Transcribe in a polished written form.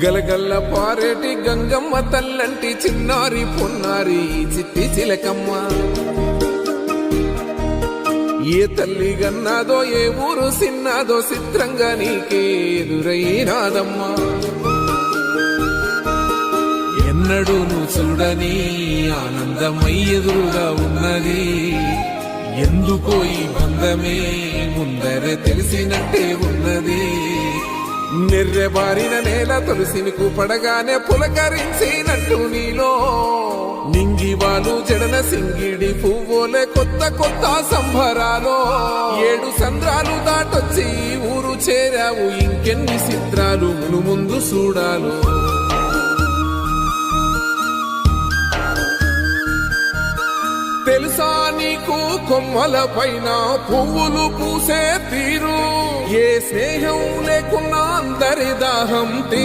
గలగల్ల పారేటి గంగమ్మ తల్లంటి చిన్నారి పొన్నారి చిట్టి చిలకమ్మ. ఏ తల్లి గన్నాదో ఏ ఊరు సిన్నాదో చిత్రంగా నీకే ఎదురైనాదమ్మా. ఎన్నడూ నువ్వు చూడని ఆనందమై ఎదురుగా ఉన్నది. ఎందుకో ఈ బంధమే ముందరే తెలిసినట్టే ఉన్నది. నిర్రెబారిన నేల తులసిని పడగానే పులకరించినట్టు నీలో నింగివాలు జడన సింగిడి పువ్వులే కొత్త కొత్త సంబరాలో. 7 సంద్రాలు దాటొచ్చి ఊరు చేరావు, ఇంకెన్ని చిత్రాలు మును ముందు చూడాలు. తెలుసా నీకు కొమ్మల పైన పువ్వులు పూసే తీరు. ఏ స్నేహం లేకున్నా అందరి దాహం